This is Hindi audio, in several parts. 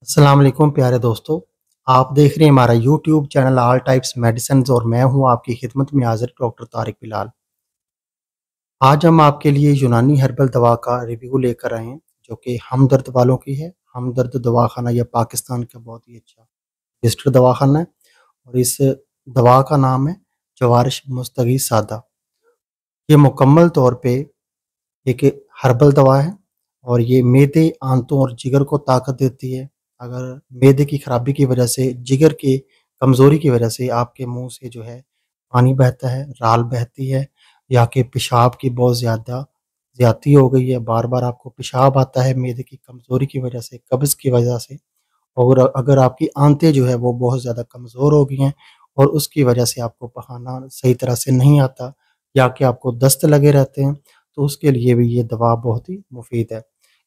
अस्सलाम वालेकुम प्यारे दोस्तों। आप देख रहे हैं हमारा YouTube channel all types medicines और मैं हूं आपकी खिदमत में हाजिर डॉक्टर तारिक बिलाल। आज हम आपके लिए यूनानी हर्बल दवा का रिव्यू लेकर आए हैं जो कि हमदर्द वालों की है। हमदर्द दवाखाना यह पाकिस्तान का बहुत ही अच्छा रजिस्टर्ड दवाखाना है और इस दवा का नाम है जवारिश मुस्तगी सादा। ये मुकम्मल तौर पे एक हर्बल दवा है और ये मैदे, आंतों और जिगर को ताकत देती है। अगर मैदे की खराबी की वजह से, जिगर की कमज़ोरी की वजह से आपके मुँह से जो है पानी बहता है, राल बहती है या कि पेशाब की बहुत ज़्यादा ज़्यादती हो गई है, बार-बार आपको पेशाब आता है मैदे की कमज़ोरी की वजह से, कब्ज़ की वजह से, और अगर आपकी आंतें जो है वो बहुत ज़्यादा कमज़ोर हो गई हैं और उसकी वजह से आपको पखाना सही तरह से नहीं आता या कि आपको दस्त लगे रहते हैं, तो उसके लिए भी ये दवा बहुत ही मुफ़ीद है।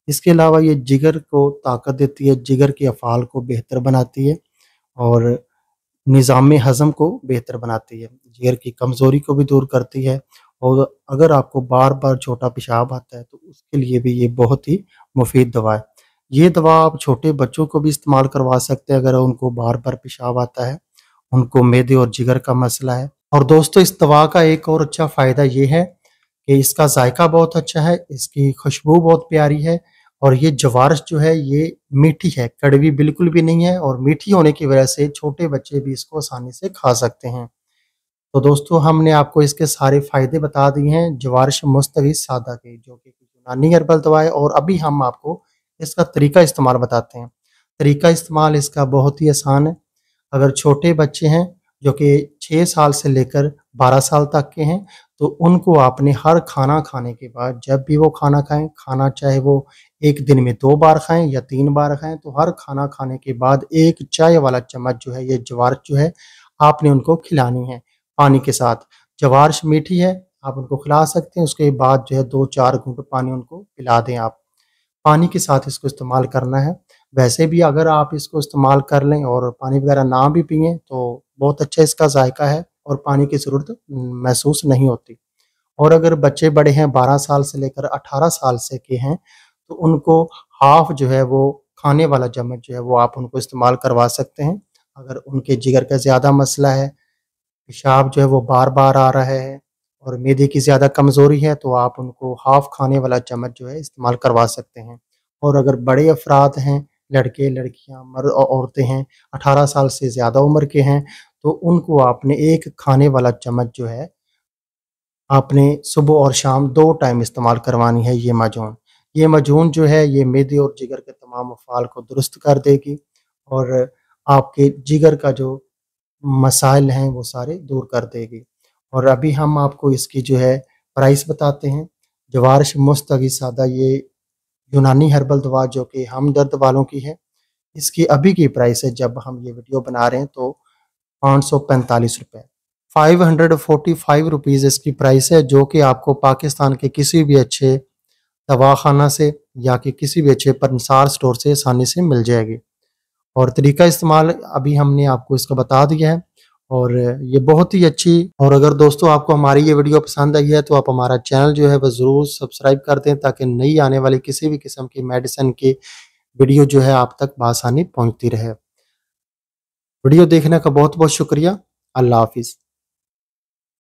इसके अलावा ये जिगर को ताकत देती है, जिगर के अफ़ाल को बेहतर बनाती है और निज़ाम हज़म को बेहतर बनाती है, जिगर की कमज़ोरी को भी दूर करती है और अगर आपको बार-बार छोटा पेशाब आता है, तो उसके लिए भी ये बहुत ही मुफ़ीद दवा है। ये दवा आप छोटे बच्चों को भी इस्तेमाल करवा सकते हैं अगर उनको बार-बार पेशाब आता है, उनको मैदे और जिगर का मसला है। और दोस्तों इस दवा का एक और अच्छा फ़ायदा ये है कि इसका ज़ायका बहुत अच्छा है, इसकी खुशबू बहुत प्यारी है और ये जवारिश जो है ये मीठी है, कड़वी बिल्कुल भी नहीं है और मीठी होने की वजह से छोटे बच्चे भी इसको आसानी से खा सकते हैं। तो दोस्तों हमने आपको इसके सारे फ़ायदे बता दिए हैं जवारिश मुस्तगी सादा के, जो कि यूनानी हर्बल दवा है और अभी हम आपको इसका तरीका इस्तेमाल बताते हैं। तरीका इस्तेमाल इसका बहुत ही आसान है। अगर छोटे बच्चे हैं जो कि 6 साल से लेकर 12 साल तक के हैं, तो उनको आपने हर खाना खाने के बाद जब भी वो खाना खाएँ, खाना चाहे वो 1 दिन में 2 बार खाएँ या 3 बार खाएँ, तो हर खाना खाने के बाद 1 चाय वाला चम्मच जो है ये जवारिश जो है आपने उनको खिलानी है पानी के साथ। जवारिश मीठी है, आप उनको खिला सकते हैं, उसके बाद जो है 2-4 घूँट पानी उनको पिला दें आप। पानी के साथ इसको इस्तेमाल करना है। वैसे भी अगर आप इसको इस्तेमाल कर लें और पानी वगैरह ना भी पिएँ तो बहुत अच्छा इसका ज़ायका है और पानी की ज़रूरत महसूस नहीं होती। और अगर बच्चे बड़े हैं 12 साल से लेकर 18 साल से के हैं, तो उनको हाफ़ जो है वो खाने वाला चम्मच जो है वो आप उनको इस्तेमाल करवा सकते हैं। अगर उनके जिगर का ज़्यादा मसला है, पेशाब जो है वो बार-बार आ रहा है और मैदे की ज़्यादा कमज़ोरी है, तो आप उनको हाफ़ खाने वाला चम्मच जो है इस्तेमाल करवा सकते हैं। और अगर बड़े अफ़राद हैं, लड़के-लड़कियाँ, मर्द औरतें हैं, 18 साल से ज़्यादा उम्र के हैं, तो उनको आपने 1 खाने वाला चम्मच जो है, आपने सुबह और शाम 2 टाइम इस्तेमाल करवानी है ये माजून। ये माजून जो है ये मैदे और जिगर के तमाम अफ़ाल को दुरुस्त कर देगी और आपके जिगर का जो मसाइल हैं वो सारे दूर कर देगी। और अभी हम आपको इसकी जो है प्राइस बताते हैं। जवारिश मुस्तगी सादा ये यूनानी हर्बल दवा जो कि हमदर्द वालों की है, इसकी अभी की प्राइस है जब हम ये वीडियो बना रहे हैं तो ₹545 ₹545 इसकी प्राइस है जो कि आपको पाकिस्तान के किसी भी अच्छे दवाखाना से या कि किसी भी अच्छे पंसार स्टोर से आसानी से मिल जाएगी। और तरीका इस्तेमाल अभी हमने आपको इसका बता दिया है और ये बहुत ही अच्छी। और अगर दोस्तों आपको हमारी ये वीडियो पसंद आई है तो आप हमारा चैनल जो है वो ज़रूर सब्सक्राइब कर दें ताकि नई आने वाली किसी भी किस्म की मेडिसिन की वीडियो जो है आप तक बआसानी पहुँचती रहे। वीडियो देखने का बहुत-बहुत शुक्रिया। अल्लाह हाफ़िज़।